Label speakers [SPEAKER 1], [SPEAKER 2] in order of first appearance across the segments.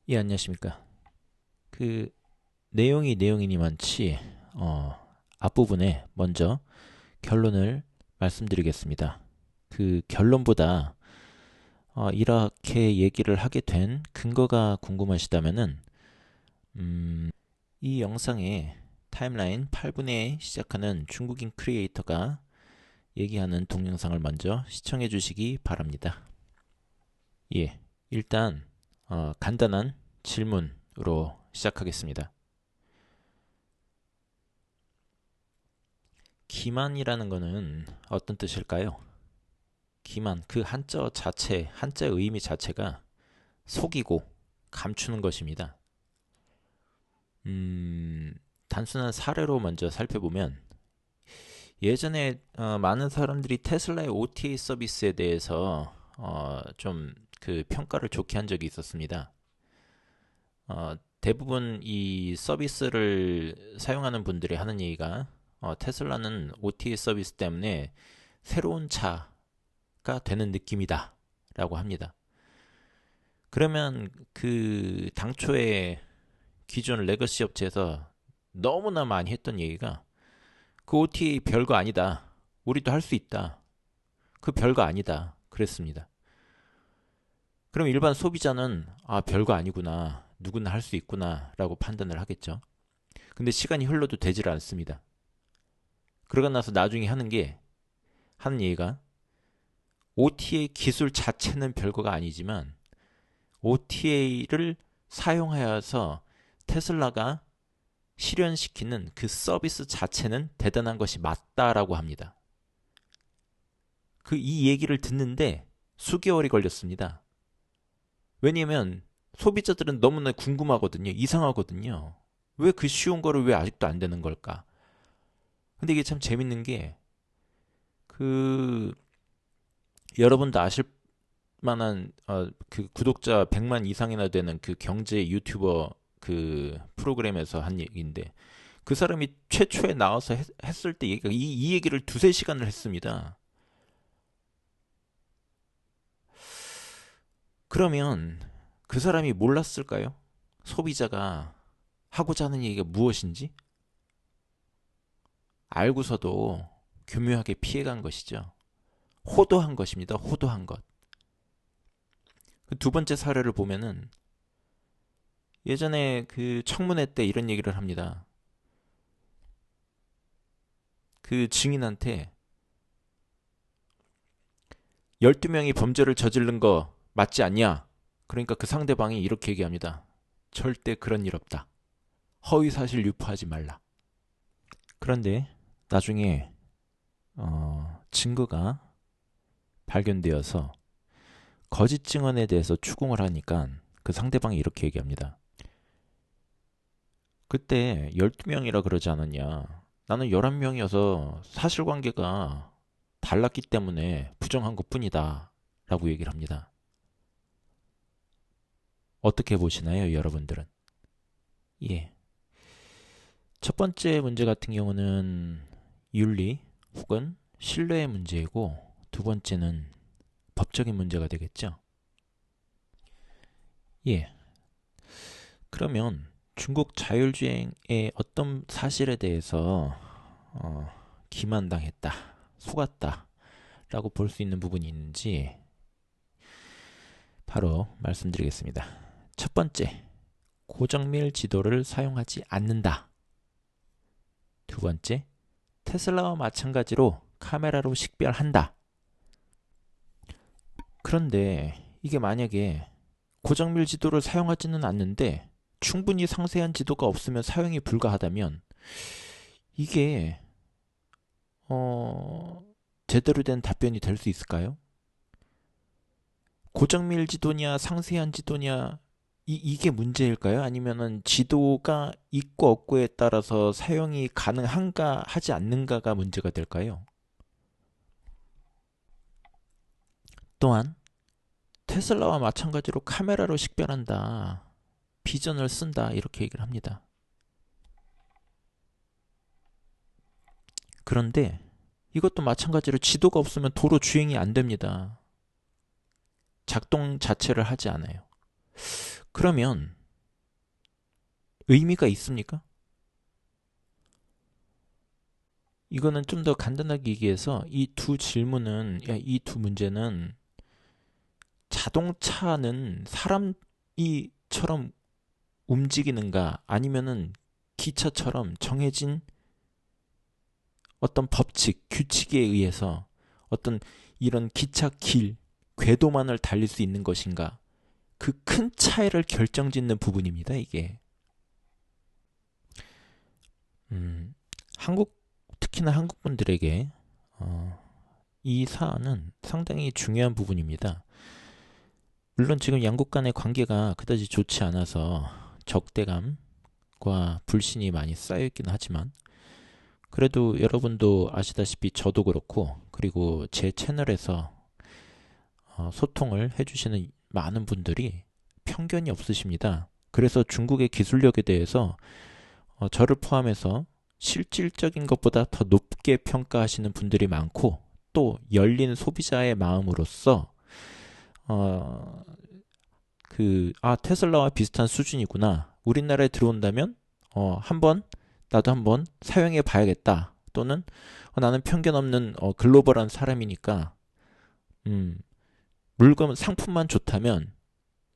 [SPEAKER 1] 예, 안녕하십니까. 그 내용이 내용이니만치 앞부분에 먼저 결론을 말씀드리겠습니다. 그 결론보다 이렇게 얘기를 하게 된 근거가 궁금하시다면은 이 영상의 타임라인 8분에 시작하는 중국인 크리에이터가 얘기하는 동영상을 먼저 시청해 주시기 바랍니다. 예, 일단 간단한 질문으로 시작하겠습니다. 기만이라는 거는 어떤 뜻일까요? 기만, 그 한자 자체, 한자의 의미 자체가 속이고 감추는 것입니다. 단순한 사례로 먼저 살펴보면 예전에 많은 사람들이 테슬라의 OTA 서비스에 대해서 좀 그 평가를 좋게 한 적이 있었습니다. 대부분 이 서비스를 사용하는 분들이 하는 얘기가 테슬라는 OTA 서비스 때문에 새로운 차가 되는 느낌이다 라고 합니다. 그러면 그 당초에 기존 레거시 업체에서 너무나 많이 했던 얘기가 그 OTA 별거 아니다. 우리도 할 수 있다. 그 별거 아니다. 그랬습니다. 그럼 일반 소비자는 별거 아니구나. 누구나 할 수 있구나 라고 판단을 하겠죠. 근데 시간이 흘러도 되질 않습니다. 그러고 나서 나중에 하는 얘기가 OTA 기술 자체는 별거가 아니지만 OTA를 사용하여서 테슬라가 실현시키는 그 서비스 자체는 대단한 것이 맞다라고 합니다. 이 얘기를 듣는데 수개월이 걸렸습니다. 왜냐면 소비자들은 너무나 궁금하거든요. 이상하거든요. 왜 그 쉬운 거를 왜 아직도 안 되는 걸까? 근데 이게 참 재밌는 게 그 여러분도 아실 만한 그 구독자 100만 이상이나 되는 그 경제 유튜버 그 프로그램에서 한 얘기인데 그 사람이 최초에 나와서 했을 때 얘기가 이 얘기를 두세 시간을 했습니다. 그러면 그 사람이 몰랐을까요? 소비자가 하고자 하는 얘기가 무엇인지 알고서도 교묘하게 피해간 것이죠. 호도한 것입니다. 호도한 것. 그 두 번째 사례를 보면은 예전에 그 청문회 때 이런 얘기를 합니다. 그 증인한테 12명이 범죄를 저지른 거 맞지 않냐? 그러니까 그 상대방이 이렇게 얘기합니다. 절대 그런 일 없다. 허위사실 유포하지 말라. 그런데 나중에 증거가 발견되어서 거짓 증언에 대해서 추궁을 하니까 그 상대방이 이렇게 얘기합니다. 그때 12명이라 그러지 않았냐. 나는 11명이어서 사실관계가 달랐기 때문에 부정한 것뿐이다. 라고 얘기를 합니다. 어떻게 보시나요, 여러분들은? 예. 첫 번째 문제 같은 경우는 윤리 혹은 신뢰의 문제이고 두 번째는 법적인 문제가 되겠죠. 예. 그러면 중국 자율주행의 어떤 사실에 대해서 기만당했다, 속았다라고 볼 수 있는 부분이 있는지 바로 말씀드리겠습니다. 첫 번째, 고정밀 지도를 사용하지 않는다. 두 번째, 테슬라와 마찬가지로 카메라로 식별한다. 그런데 이게 만약에 고정밀 지도를 사용하지는 않는데 충분히 상세한 지도가 없으면 사용이 불가하다면 이게 제대로 된 답변이 될 수 있을까요? 고정밀 지도냐 상세한 지도냐 이게 문제일까요? 아니면은 지도가 있고 없고에 따라서 사용이 가능한가 하지 않는가가 문제가 될까요? 또한 테슬라와 마찬가지로 카메라로 식별한다. 비전을 쓴다. 이렇게 얘기를 합니다. 그런데 이것도 마찬가지로 지도가 없으면 도로 주행이 안 됩니다. 작동 자체를 하지 않아요. 그러면 의미가 있습니까? 이거는 좀 더 간단하게 얘기해서 이 두 질문은, 이 두 문제는 자동차는 사람이처럼 움직이는가 아니면은 기차처럼 정해진 어떤 법칙, 규칙에 의해서 어떤 이런 기차 길, 궤도만을 달릴 수 있는 것인가? 그 큰 차이를 결정짓는 부분입니다, 이게. 한국, 특히나 한국 분들에게 이 사안은 상당히 중요한 부분입니다. 물론 지금 양국 간의 관계가 그다지 좋지 않아서 적대감과 불신이 많이 쌓여있긴 하지만 그래도 여러분도 아시다시피 저도 그렇고 그리고 제 채널에서 소통을 해주시는 많은 분들이 편견이 없으십니다. 그래서 중국의 기술력에 대해서 저를 포함해서 실질적인 것보다 더 높게 평가하시는 분들이 많고 또 열린 소비자의 마음으로서 테슬라와 비슷한 수준이구나. 우리나라에 들어온다면 나도 한번 사용해 봐야겠다. 또는 나는 편견 없는 글로벌한 사람이니까 물건 상품만 좋다면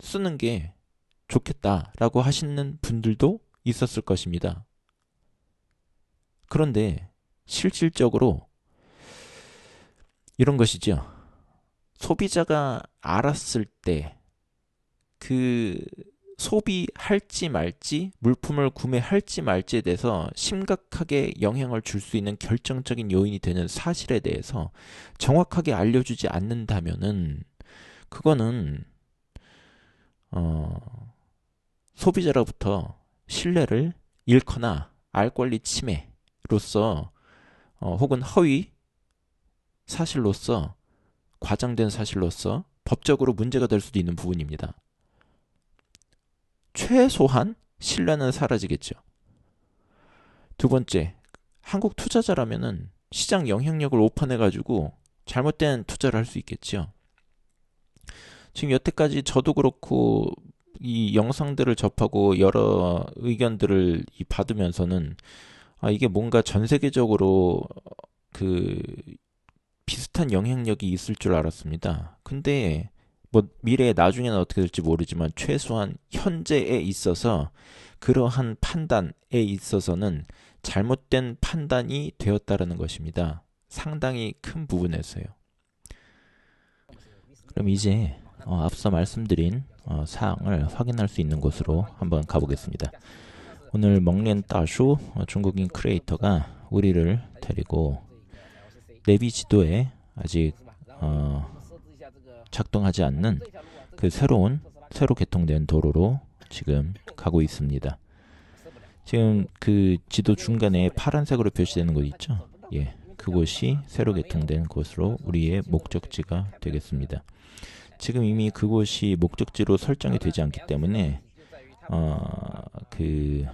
[SPEAKER 1] 쓰는 게 좋겠다라고 하시는 분들도 있었을 것입니다. 그런데 실질적으로 이런 것이죠. 소비자가 알았을 때 그 소비할지 말지, 물품을 구매할지 말지에 대해서 심각하게 영향을 줄 수 있는 결정적인 요인이 되는 사실에 대해서 정확하게 알려주지 않는다면은 그거는 소비자로부터 신뢰를 잃거나 알 권리 침해로서 혹은 허위 사실로서 과장된 사실로서 법적으로 문제가 될 수도 있는 부분입니다. 최소한 신뢰는 사라지겠죠. 두 번째, 한국 투자자라면은 시장 영향력을 오판해가지고 잘못된 투자를 할 수 있겠죠. 지금 여태까지 저도 그렇고 이 영상들을 접하고 여러 의견들을 받으면서는 이게 뭔가 전 세계적으로 그 비슷한 영향력이 있을 줄 알았습니다. 근데 뭐 미래에 나중에는 어떻게 될지 모르지만 최소한 현재에 있어서 그러한 판단에 있어서는 잘못된 판단이 되었다라는 것입니다. 상당히 큰 부분에서요. 그럼 이제 앞서 말씀드린 사항을 확인할 수 있는 곳으로 한번 가보겠습니다. 오늘 멍렌 따슈 중국인 크리에이터가 우리를 데리고 내비 지도에 아직 작동하지 않는 그 새로 개통된 도로로 지금 가고 있습니다. 지금 그 지도 중간에 파란색으로 표시되는 곳 있죠? 예, 그곳이 새로 개통된 곳으로 우리의 목적지가 되겠습니다. 지금 이미 그곳이 목적지로 설정이 되지 않기 때문에 그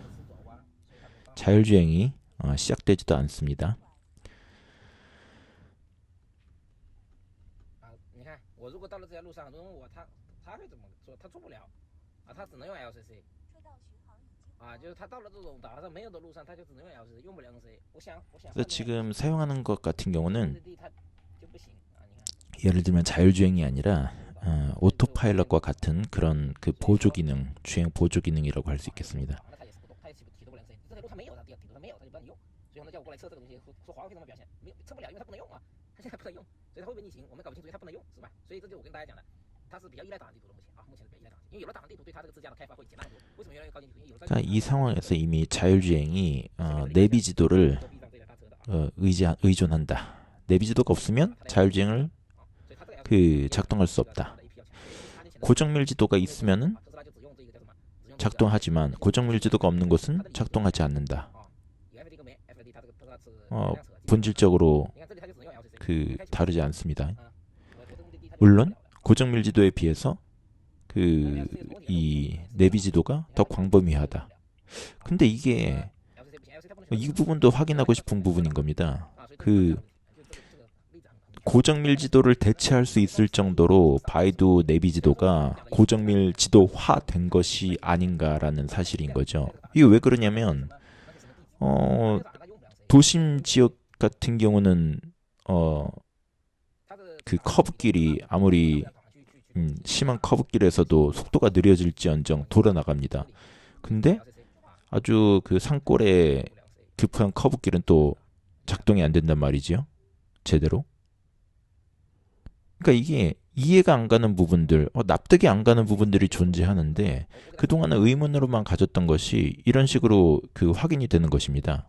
[SPEAKER 1] 자율주행이 시작되지도 않습니다.
[SPEAKER 2] 我如果到了这条路上，问我他会怎么说？他做不了啊，他只能用 LCC 啊，就是他到了这种岛上没有的路上，他就只能用 LCC， 用不了 NC。我想。
[SPEAKER 1] 그래서 지금 사용하는 것 같은 경우는 예를 들면 자율주행이 아니라 오토파일럿과 같은 그런 그 보조 기능, 주행 보조 기능이라고 할 수 있겠습니다. 그러니까 이 상황에서 이미 자율주행이 내비 지도를 의존한다. 내비 지도가 없으면 자율주행을 작동할 수 없다. 고정밀 지도가 있으면은 작동하지만 고정밀 지도가 없는 곳은 작동하지 않는다. 본질적으로 다르지 않습니다. 물론 고정밀 지도에 비해서 이 내비 지도가 더 광범위하다. 근데 이게 이 부분도 확인하고 싶은 부분인 겁니다. 고정밀 지도를 대체할 수 있을 정도로 바이두 내비 지도가 고정밀 지도화 된 것이 아닌가라는 사실인 거죠. 이게 왜 그러냐면 도심 지역 같은 경우는 그 커브길이 아무리 심한 커브길에서도 속도가 느려질지언정 돌아 나갑니다. 근데 아주 그 산골의 급한 커브길은 또 작동이 안 된단 말이지요. 제대로. 그러니까 이게 이해가 안 가는 부분들, 납득이 안 가는 부분들이 존재하는데 그동안은 의문으로만 가졌던 것이 이런 식으로 그 확인이 되는 것입니다.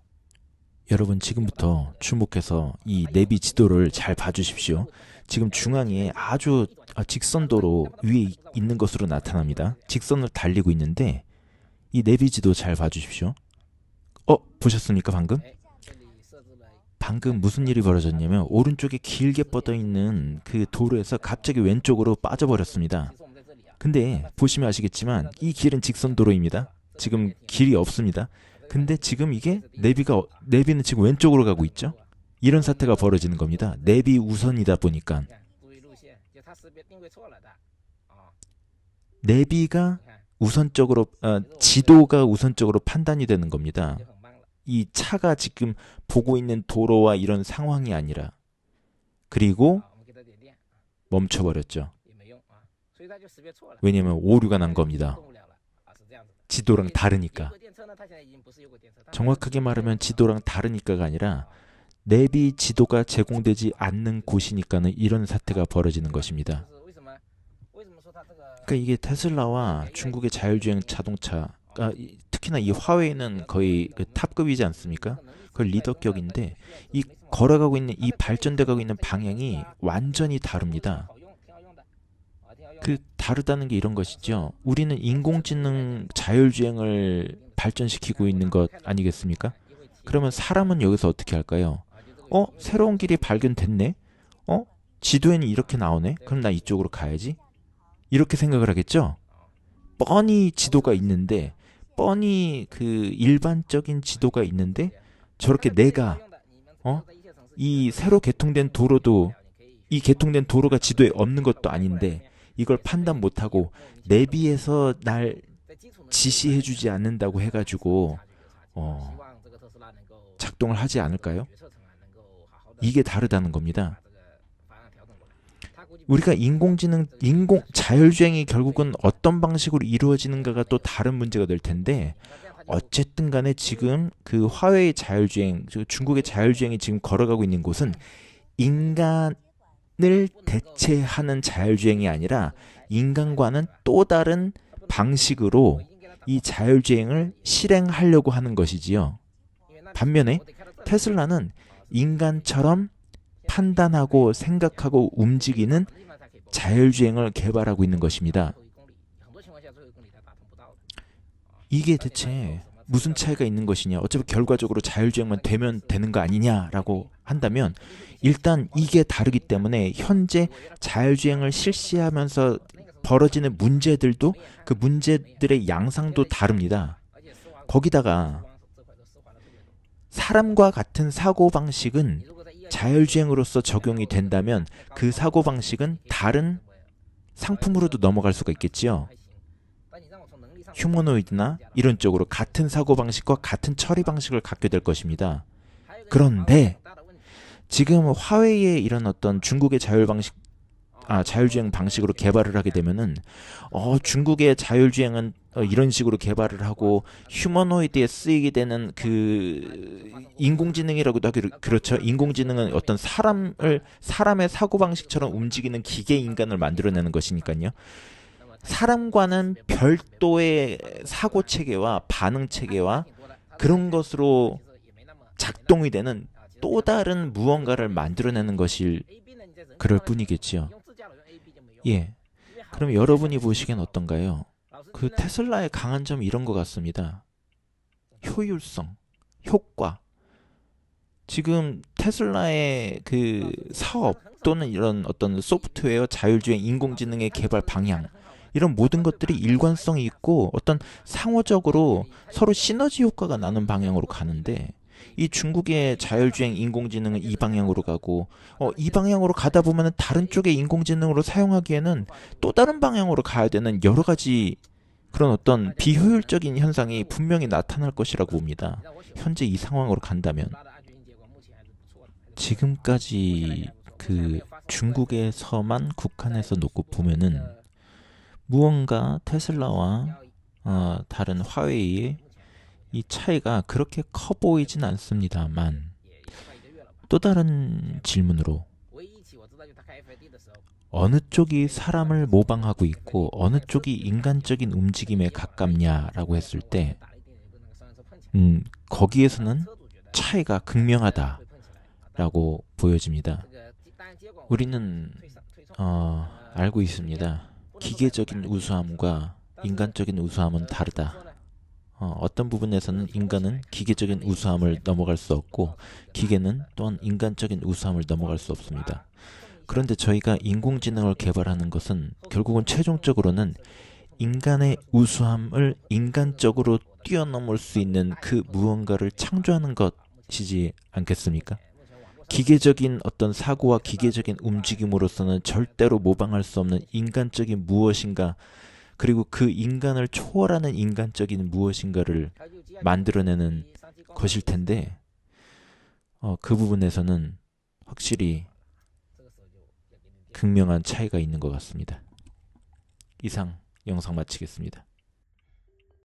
[SPEAKER 1] 여러분 지금부터 주목해서 이 내비 지도를 잘 봐주십시오. 지금 중앙에 아주 직선도로 위에 있는 것으로 나타납니다. 직선을 달리고 있는데 이 내비 지도 잘 봐주십시오. 보셨습니까 방금? 방금 무슨 일이 벌어졌냐면 오른쪽에 길게 뻗어 있는 그 도로에서 갑자기 왼쪽으로 빠져버렸습니다. 근데 보시면 아시겠지만 이 길은 직선도로입니다. 지금 길이 없습니다. 근데 지금 이게 내비는 지금 왼쪽으로 가고 있죠. 이런 사태가 벌어지는 겁니다. 내비 우선이다 보니까 내비가 우선적으로 지도가 우선적으로 판단이 되는 겁니다. 이 차가 지금 보고 있는 도로와 이런 상황이 아니라. 그리고 멈춰버렸죠. 왜냐면 오류가 난 겁니다. 지도랑 다르니까. 정확하게 말하면 지도랑 다르니까가 아니라 내비 지도가 제공되지 않는 곳이니까는 이런 사태가 벌어지는 것입니다. 그러니까 이게 테슬라와 중국의 자율주행 자동차, 특히나 이 화웨이는 거의 그 탑급이지 않습니까? 거의 리더격인데 이 걸어가고 있는 이 발전돼가고 있는 방향이 완전히 다릅니다. 그 다르다는 게 이런 것이죠. 우리는 인공지능 자율주행을 발전시키고 있는 것 아니겠습니까? 그러면 사람은 여기서 어떻게 할까요? 새로운 길이 발견됐네? 지도에는 이렇게 나오네? 그럼 나 이쪽으로 가야지? 이렇게 생각을 하겠죠? 뻔히 지도가 있는데, 뻔히 그 일반적인 지도가 있는데, 저렇게 내가, 이 새로 개통된 도로도, 이 개통된 도로가 지도에 없는 것도 아닌데, 이걸 판단 못하고, 내비에서 날 지시해주지 않는다고 해가지고, 작동을 하지 않을까요? 이게 다르다는 겁니다. 우리가 자율주행이 결국은 어떤 방식으로 이루어지는가가 또 다른 문제가 될 텐데, 어쨌든 간에 지금 그 화웨이 자율주행, 중국의 자율주행이 지금 걸어가고 있는 곳은 인간을 대체하는 자율주행이 아니라 인간과는 또 다른 방식으로 이 자율주행을 실행하려고 하는 것이지요. 반면에 테슬라는 인간처럼 판단하고 생각하고 움직이는 자율주행을 개발하고 있는 것입니다. 이게 대체 무슨 차이가 있는 것이냐? 어차피 결과적으로 자율주행만 되면 되는 거 아니냐라고 한다면 일단 이게 다르기 때문에 현재 자율주행을 실시하면서 벌어지는 문제들도 그 문제들의 양상도 다릅니다. 거기다가 사람과 같은 사고방식은 자율주행으로서 적용이 된다면 그 사고방식은 다른 상품으로도 넘어갈 수가 있겠지요. 휴머노이드나 이런 쪽으로 같은 사고방식과 같은 처리 방식을 갖게 될 것입니다. 그런데 지금 화웨이의 이런 어떤 중국의 자율주행 방식으로 개발을 하게 되면은 중국의 자율주행은 이런 식으로 개발을 하고 휴머노이드에 쓰이게 되는 그 인공지능이라고도 하기 그렇죠. 인공지능은 어떤 사람의 사고방식처럼 움직이는 기계 인간을 만들어내는 것이니까요. 사람과는 별도의 사고 체계와 반응 체계와 그런 것으로 작동이 되는 또 다른 무언가를 만들어내는 것일 그럴 뿐이겠지요. 예. 그럼 여러분이 보시기엔 어떤가요? 그 테슬라의 강한 점이 이런 것 같습니다. 효율성, 효과. 지금 테슬라의 그 사업 또는 이런 어떤 소프트웨어, 자율주행, 인공지능의 개발 방향 이런 모든 것들이 일관성이 있고 어떤 상호적으로 서로 시너지 효과가 나는 방향으로 가는데 이 중국의 자율주행 인공지능은 이 방향으로 가고, 이 방향으로 가다 보면 다른 쪽의 인공지능으로 사용하기에는 또 다른 방향으로 가야 되는 여러 가지 그런 어떤 비효율적인 현상이 분명히 나타날 것이라고 봅니다. 현재 이 상황으로 간다면. 지금까지 그 중국에서만 국한해서 놓고 보면은 무언가 테슬라와 다른 화웨이의 이 차이가 그렇게 커 보이진 않습니다만, 또 다른 질문으로 어느 쪽이 사람을 모방하고 있고 어느 쪽이 인간적인 움직임에 가깝냐라고 했을 때 거기에서는 차이가 극명하다라고 보여집니다. 우리는 알고 있습니다. 기계적인 우수함과 인간적인 우수함은 다르다. 어떤 부분에서는 인간은 기계적인 우수함을 넘어갈 수 없고 기계는 또한 인간적인 우수함을 넘어갈 수 없습니다. 그런데 저희가 인공지능을 개발하는 것은 결국은 최종적으로는 인간의 우수함을 인간적으로 뛰어넘을 수 있는 그 무언가를 창조하는 것이지 않겠습니까? 기계적인 어떤 사고와 기계적인 움직임으로서는 절대로 모방할 수 없는 인간적인 무엇인가, 그리고 그 인간을 초월하는 인간적인 무엇인가를 만들어내는 것일 텐데, 그 부분에서는 확실히 극명한 차이가 있는 것 같습니다. 이상 영상 마치겠습니다.